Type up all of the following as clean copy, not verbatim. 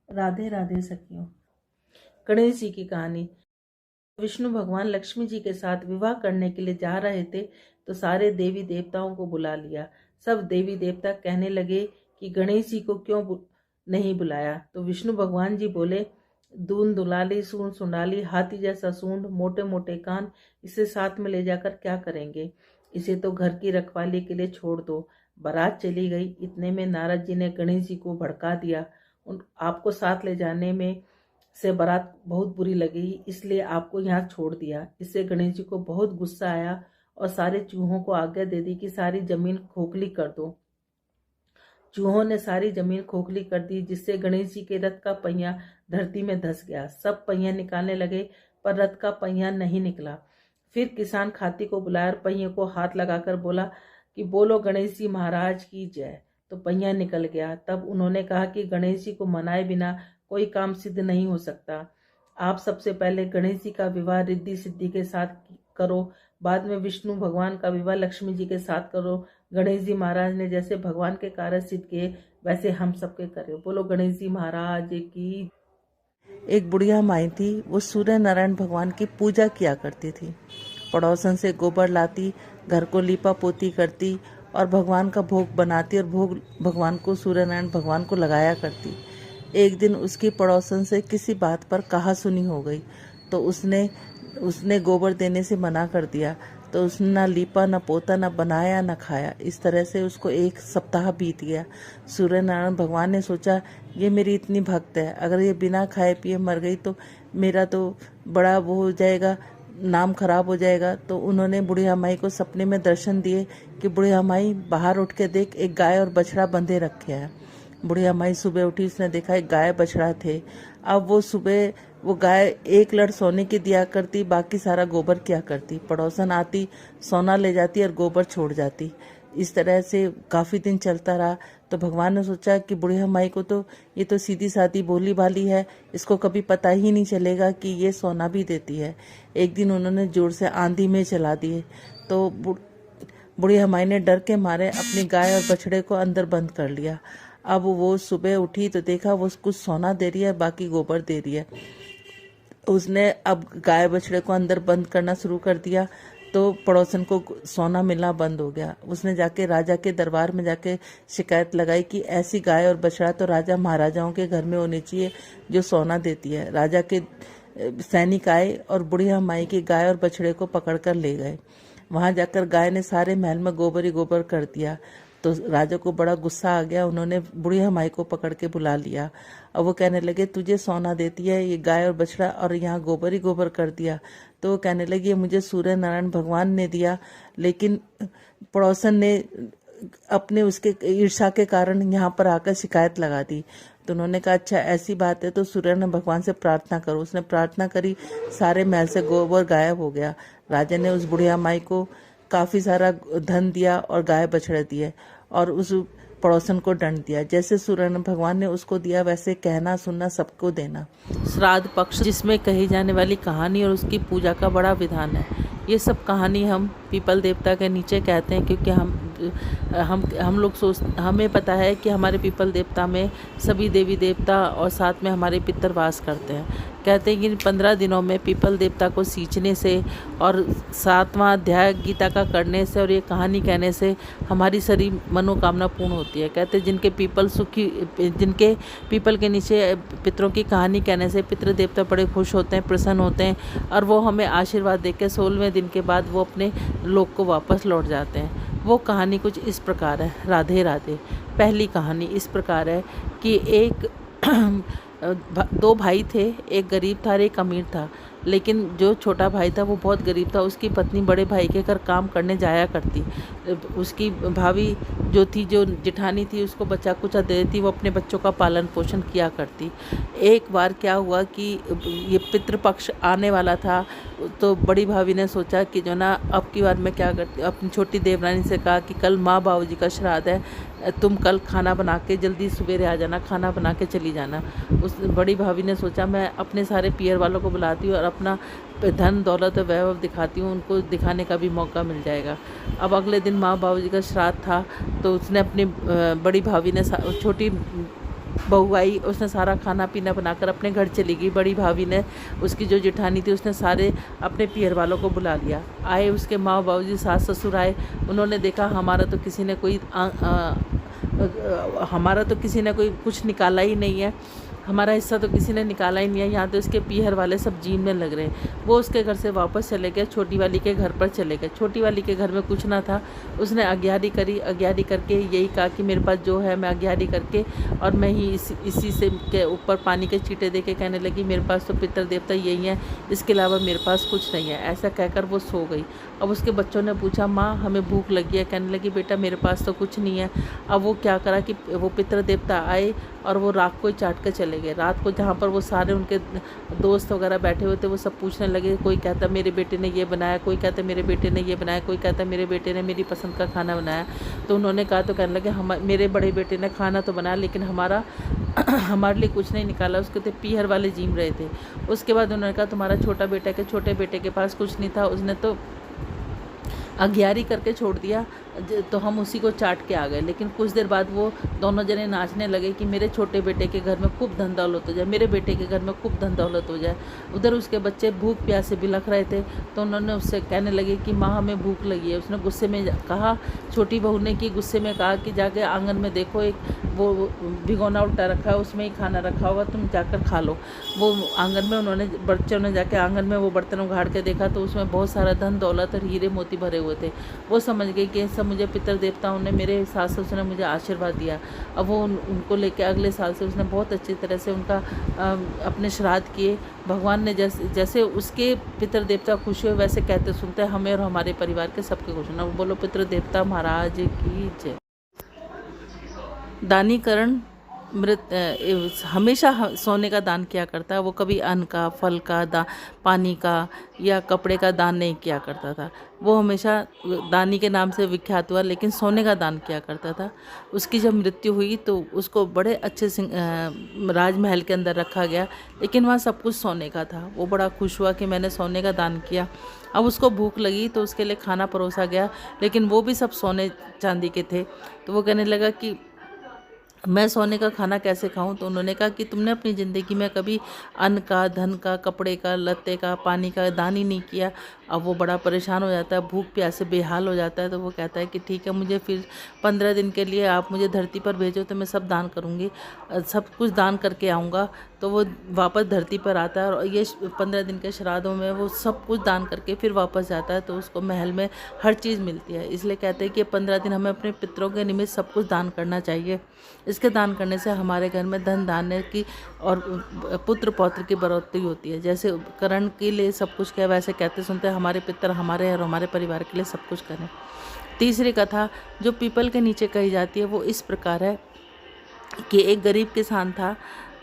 राधे राधे सखियों। गणेश जी की कहानी। विष्णु भगवान लक्ष्मी जी के साथ विवाह करने के लिए जा रहे थे तो सारे देवी देवताओं को बुला लिया। सब देवी देवता कहने लगे कि गणेश जी को क्यों नहीं बुलाया। तो विष्णु भगवान जी बोले, दून दुलाली, सूंड सुंडाली, हाथी जैसा सूंड, मोटे मोटे कान, इसे साथ में ले जाकर क्या करेंगे। इसे तो घर की रखवाली के लिए छोड़ दो। बारात चली गई। इतने में नारद जी ने गणेश जी को भड़का दिया। आपको साथ ले जाने में से बारात बहुत बुरी लगी, इसलिए आपको यहाँ छोड़ दिया। इससे गणेश जी को बहुत गुस्सा आया और सारे चूहों को आज्ञा दे दी कि सारी जमीन खोखली कर दो। चूहों ने सारी जमीन खोखली कर दी, जिससे गणेश जी के रथ का पहिया धरती में धंस गया। सब पहिया निकालने लगे पर रथ का पहिया नहीं निकला। फिर किसान खाती को बुलाया और पहिए को हाथ लगाकर बोला कि बोलो गणेश जी महाराज की जय। तो पहिया निकल गया। तब उन्होंने कहा कि गणेश जी को मनाए बिना कोई काम सिद्ध नहीं हो सकता। आप सबसे पहले गणेश जी का विवाह रिद्धि सिद्धि के साथ करो, बाद में विष्णु भगवान का विवाह लक्ष्मी जी के साथ करो। गणेश जी महाराज ने जैसे भगवान के कार्य सिद्ध किए वैसे हम सबके करें। बोलो गणेश जी महाराज की। एक बुढ़िया माई थी। वो सूर्य नारायण भगवान की पूजा किया करती थी। पड़ोसन से गोबर लाती, घर को लीपा पोती करती और भगवान का भोग बनाती और भोग भगवान को, सूर्य नारायण भगवान को लगाया करती। एक दिन उसकी पड़ोसन से किसी बात पर कहा सुनी हो गई तो उसने उसने गोबर देने से मना कर दिया। तो उसने ना लीपा, ना पोता, ना बनाया, ना खाया। इस तरह से उसको एक सप्ताह बीत गया। सूर्य नारायण भगवान ने सोचा, ये मेरी इतनी भक्त है, अगर ये बिना खाए पिए मर गई तो मेरा तो बड़ा वो हो जाएगा, नाम खराब हो जाएगा। तो उन्होंने बुढ़िया माई को सपने में दर्शन दिए कि बुढ़िया माई बाहर उठ के देख, एक गाय और बछड़ा बंधे रखे हैं। बुढ़िया माई सुबह उठी, उसने देखा एक गाय बछड़ा थे। अब वो सुबह वो गाय एक लड़ सोने की दिया करती, बाकी सारा गोबर किया करती। पड़ोसन आती, सोना ले जाती और गोबर छोड़ जाती। इस तरह से काफ़ी दिन चलता रहा। तो भगवान ने सोचा कि बुढ़िया माई को तो ये तो सीधी सादी भोली भाली है, इसको कभी पता ही नहीं चलेगा कि ये सोना भी देती है। एक दिन उन्होंने जोर से आंधी में चला दिए। तो बुढ़िया माई ने डर के मारे अपनी गाय और बछड़े को अंदर बंद कर लिया। अब वो सुबह उठी तो देखा वो कुछ सोना दे रही है, बाकी गोबर दे रही है। उसने अब गाय बछड़े को अंदर बंद करना शुरू कर दिया तो पड़ोसन को सोना मिलना बंद हो गया। उसने जाके राजा के दरबार में जाके शिकायत लगाई कि ऐसी गाय और बछड़ा तो राजा महाराजाओं के घर में होनी चाहिए जो सोना देती है। राजा के सैनिक आए और बुढ़िया माई की गाय और बछड़े को पकड़ कर ले गए। वहां जाकर गाय ने सारे महल में गोबर ही गोबर कर दिया। तो राजा को बड़ा गुस्सा आ गया। उन्होंने बुढ़िया माई को पकड़ के बुला लिया और वो कहने लगे, तुझे सोना देती है ये गाय और बछड़ा और यहाँ गोबर ही गोबर कर दिया। तो वो कहने लगी, ये मुझे सूर्य नारायण भगवान ने दिया, लेकिन पड़ोसन ने अपने उसके ईर्ष्या के कारण यहाँ पर आकर शिकायत लगा दी। तो उन्होंने कहा, अच्छा ऐसी बात है तो सूर्य नारायण भगवान से प्रार्थना करो। उसने प्रार्थना करी, सारे महल से गोबर गायब हो गया। राजा ने उस बुढ़िया माई को काफ़ी सारा धन दिया और गाय बछड़े दिए और उस पड़ोसन को दंड दिया। जैसे सूर्य भगवान ने उसको दिया वैसे कहना सुनना सबको देना। श्राद्ध पक्ष जिसमें कही जाने वाली कहानी और उसकी पूजा का बड़ा विधान है। ये सब कहानी हम पीपल देवता के नीचे कहते हैं, क्योंकि हम लोग हमें पता है कि हमारे पीपल देवता में सभी देवी देवता और साथ में हमारे पितर वास करते हैं। कहते हैं कि 15 दिनों में पीपल देवता को सींचने से और 7वां अध्याय गीता का करने से और ये कहानी कहने से हमारी सारी मनोकामना पूर्ण होती है। कहते हैं जिनके पीपल के नीचे पितरों की कहानी कहने से पितृ देवता बड़े खुश होते हैं, प्रसन्न होते हैं और वो हमें आशीर्वाद देकर 16वें दिन के बाद वो अपने लोक को वापस लौट जाते हैं। वो कहानी कुछ इस प्रकार है। राधे राधे। पहली कहानी इस प्रकार है कि एक दो भाई थे, एक गरीब था और एक अमीर था। लेकिन जो छोटा भाई था वो बहुत गरीब था। उसकी पत्नी बड़े भाई के घर काम करने जाया करती। उसकी भाभी जो जेठानी थी उसको बच्चा कुचा दे देती, वो अपने बच्चों का पालन पोषण किया करती। एक बार क्या हुआ कि ये पितृपक्ष आने वाला था तो बड़ी भाभी ने सोचा कि जो ना अब की बार मैं क्या करती, अपनी छोटी देवरानी से कहा कि कल माँ बाबू जी का श्राद्ध है, तुम कल खाना बना के जल्दी सवेरे आ जाना, खाना बना के चली जाना। उस बड़ी भाभी ने सोचा मैं अपने सारे पियर वालों को बुलाती हूँ और अपना धन दौलत और वैभव दिखाती हूँ, उनको दिखाने का भी मौका मिल जाएगा। अब अगले दिन माँ बाबू जी का श्राद्ध था तो उसने अपनी बड़ी भाभी ने छोटी बहू आई, उसने सारा खाना पीना बनाकर अपने घर चली गई। बड़ी भाभी ने, उसकी जो जेठानी थी, उसने सारे अपने पियर वालों को बुला लिया। आए उसके माँ बाबूजी, सास ससुर आए। उन्होंने देखा हमारा तो किसी ने कोई कुछ निकाला ही नहीं है, हमारा हिस्सा तो किसी ने निकाला ही नहीं है, यहाँ तो इसके पीहर वाले सब जीने लग रहे हैं। वो उसके घर से वापस चले गए, छोटी वाली के घर पर चले गए। छोटी वाली के घर में कुछ ना था, उसने अग्यारी करी। अग्यारी करके यही कहा कि मेरे पास जो है मैं अग्यारी करके और मैं ही इसी से के ऊपर पानी के छींटे दे के कहने लगी मेरे पास तो पितर देवता यही हैं, इसके अलावा मेरे पास कुछ नहीं है। ऐसा कहकर वो सो गई। अब उसके बच्चों ने पूछा माँ हमें भूख लगी है, कहने लगी बेटा मेरे पास तो कुछ नहीं है। अब वो क्या करा कि वो पितर देवता आए और वो राख को ही चाट कर चले गए। रात को जहाँ पर वो सारे उनके दोस्त वगैरह बैठे हुए थे, वो सब पूछने लगे, कोई कहता मेरे बेटे ने ये बनाया, कोई कहता मेरे बेटे ने ये बनाया, कोई कहता मेरे बेटे ने मेरी पसंद का खाना बनाया। तो उन्होंने कहा, तो कहने लगे हम मेरे बड़े बेटे ने खाना तो बनाया लेकिन हमारे लिए कुछ नहीं निकाला, उसके तो पीहर वाले जीम रहे थे। उसके बाद उन्होंने कहा तुम्हारा छोटा बेटा के छोटे बेटे के पास कुछ नहीं था, उसने तो अग्यारी करके छोड़ दिया, तो हम उसी को चाट के आ गए। लेकिन कुछ देर बाद वो दोनों जने नाचने लगे कि मेरे छोटे बेटे के घर में खूब धन दौलत हो जाए, मेरे बेटे के घर में खूब धन दौलत हो जाए। उधर उसके बच्चे भूख प्यास से बिलख रहे थे, तो उन्होंने उससे कहने लगे कि माँ हमें भूख लगी है। उसने गुस्से में कहा, छोटी बहू ने कि गुस्से में कहा कि जाके आंगन में देखो, एक वो भिगोना उल्टा रखा है, उसमें ही खाना रखा होगा, तुम जाकर खा लो। वो आंगन में बच्चों ने जाके आंगन में वो बर्तन उघाड़ के देखा तो उसमें बहुत सारा धन दौलत और हीरे मोती भरे हुए थे। वो समझ गई कि सब मुझे पितर देवताओं ने, मेरे सास ससुर ने मुझे आशीर्वाद दिया। अब वो उनको लेके अगले साल से उसने बहुत अच्छी तरह से उनका अपने श्राद्ध किए। भगवान ने जैसे उसके पितर देवता खुश हुए, वैसे कहते सुनते हमें और हमारे परिवार के सबके खुश होना। बोलो पितर देवता महाराज की जय। दानीकरण हमेशा सोने का दान किया करता है। वो कभी अन्न का, फल का, पानी का या कपड़े का दान नहीं किया करता था। वो हमेशा दानी के नाम से विख्यात हुआ, लेकिन सोने का दान किया करता था। उसकी जब मृत्यु हुई तो उसको बड़े अच्छे राजमहल के अंदर रखा गया, लेकिन वहाँ सब कुछ सोने का था। वो बड़ा खुश हुआ कि मैंने सोने का दान किया। अब उसको भूख लगी तो उसके लिए खाना परोसा गया, लेकिन वो भी सब सोने चांदी के थे। तो वो कहने लगा कि मैं सोने का खाना कैसे खाऊं। तो उन्होंने कहा कि तुमने अपनी ज़िंदगी में कभी अन्न का, धन का, कपड़े का, लत्ते का, पानी का दान ही नहीं किया। अब वो बड़ा परेशान हो जाता है, भूख प्यास से बेहाल हो जाता है। तो वो कहता है कि ठीक है, मुझे फिर 15 दिन के लिए आप मुझे धरती पर भेजो तो मैं सब दान करूँगी, सब कुछ दान करके आऊँगा। तो वो वापस धरती पर आता है और ये 15 दिन के श्राद्धों में वो सब कुछ दान करके फिर वापस जाता है। तो उसको महल में हर चीज़ मिलती है। इसलिए कहते हैं कि 15 दिन हमें अपने पितरों के निमित्त सब कुछ दान करना चाहिए। इसके दान करने से हमारे घर में धन धान्य की और पुत्र पौत्र की बढ़ोतरी होती है। जैसे करण के लिए सब कुछ क्या, वैसे कहते सुनते हमारे पितर हमारे और हमारे परिवार के लिए सब कुछ करें। तीसरी कथा जो पीपल के नीचे कही जाती है वो इस प्रकार है कि एक गरीब किसान था।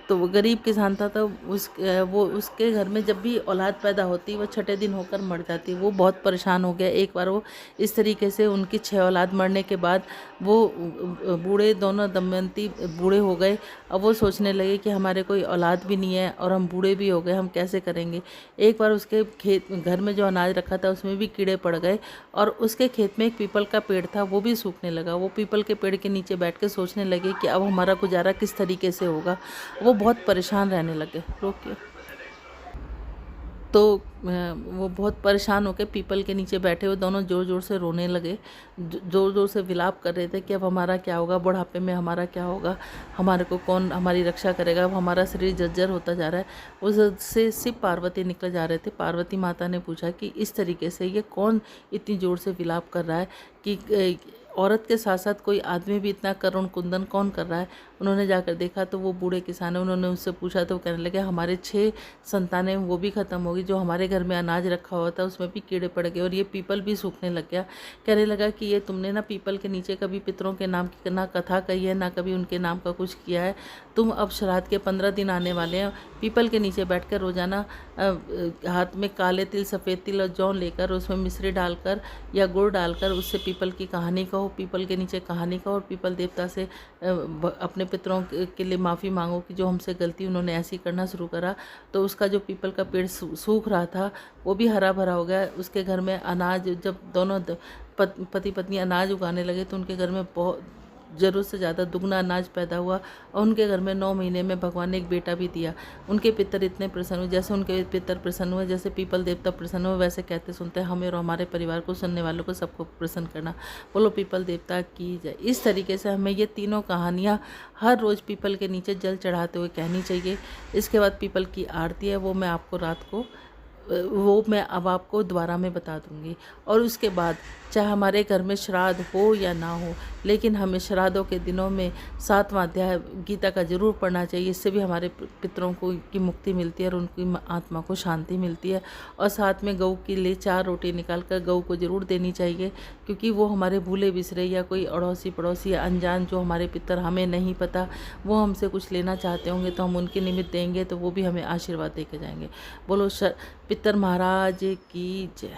तो वो गरीब किसान था तो उसके घर में जब भी औलाद पैदा होती वो 6ठे दिन होकर मर जाती। वो बहुत परेशान हो गया। एक बार वो इस तरीके से उनकी 6 औलाद मरने के बाद वो बूढ़े, दोनों दमयंती बूढ़े हो गए। अब वो सोचने लगे कि हमारे कोई औलाद भी नहीं है और हम बूढ़े भी हो गए, हम कैसे करेंगे। एक बार उसके घर में जो अनाज रखा था उसमें भी कीड़े पड़ गए और उसके खेत में एक पीपल का पेड़ था, वो भी सूखने लगा। वो पीपल के पेड़ के नीचे बैठ के सोचने लगे कि अब हमारा गुजारा किस तरीके से होगा। वो बहुत परेशान रहने लगे। रोकिए। तो वो बहुत परेशान होकर पीपल के नीचे बैठे हुए दोनों ज़ोर ज़ोर से रोने लगे, ज़ोर ज़ोर से विलाप कर रहे थे कि अब हमारा क्या होगा, बुढ़ापे में हमारा क्या होगा, हमारे को कौन हमारी रक्षा करेगा, अब हमारा शरीर जर्जर होता जा रहा है। उससे शिव पार्वती निकल जा रहे थे। पार्वती माता ने पूछा कि इस तरीके से ये कौन इतनी ज़ोर से विलाप कर रहा है कि औरत के साथ साथ कोई आदमी भी इतना करुण कुंदन कौन कर रहा है। उन्होंने जाकर देखा तो वो बूढ़े किसान है। उन्होंने उससे पूछा तो वो कहने लगे हमारे 6 संतानें वो भी ख़त्म होगी, जो हमारे घर में अनाज रखा हुआ था उसमें भी कीड़े पड़ गए और ये पीपल भी सूखने लग गया। कहने लगा कि ये तुमने ना पीपल के नीचे कभी पितरों के नाम की ना कथा कही है, ना कभी उनके नाम का कुछ किया है। तुम अब श्राद्ध के 15 दिन आने वाले हैं, पीपल के नीचे बैठ कर रोज़ाना हाथ में काले तिल, सफ़ेद तिल और जौ लेकर उसमें मिश्री डालकर या गुड़ डालकर उससे पीपल की कहानी कहो, पीपल के नीचे कहानी कहो और पीपल देवता से अपने पितरों के लिए माफ़ी मांगो कि जो हमसे गलती उन्होंने ऐसी करना शुरू करा। तो उसका जो पीपल का पेड़ सूख रहा था वो भी हरा भरा हो गया। उसके घर में अनाज, जब दोनों पति पत्नी अनाज उगाने लगे तो उनके घर में बहुत ज़रूरत से ज़्यादा दुगना अनाज पैदा हुआ और उनके घर में 9 महीने में भगवान ने एक बेटा भी दिया। उनके पितर इतने प्रसन्न हुए, जैसे उनके पितर प्रसन्न हुए, जैसे पीपल देवता प्रसन्न हुए, वैसे कहते सुनते हमें और हमारे परिवार को, सुनने वालों को, सबको प्रसन्न करना। बोलो पीपल देवता की जय। इस तरीके से हमें ये तीनों कहानियाँ हर रोज़ पीपल के नीचे जल चढ़ाते हुए कहनी चाहिए। इसके बाद पीपल की आरती है, वो मैं आपको रात को मैं अब आपको दोबारा में बता दूंगी। और उसके बाद चाहे हमारे घर में श्राद्ध हो या ना हो, लेकिन हमें श्राद्धों के दिनों में 7वां अध्याय गीता का जरूर पढ़ना चाहिए। इससे भी हमारे पितरों को की मुक्ति मिलती है और उनकी आत्मा को शांति मिलती है। और साथ में गऊ के लिए 4 रोटी निकाल कर गऊ को ज़रूर देनी चाहिए, क्योंकि वो हमारे भूले बिसरे या कोई अड़ोसी पड़ोसी या अनजान जो हमारे पितर, हमें नहीं पता, वो हमसे कुछ लेना चाहते होंगे तो हम उनके निमित्त देंगे तो वो भी हमें आशीर्वाद दे के जाएंगे। बोलो पितर महाराज की जय।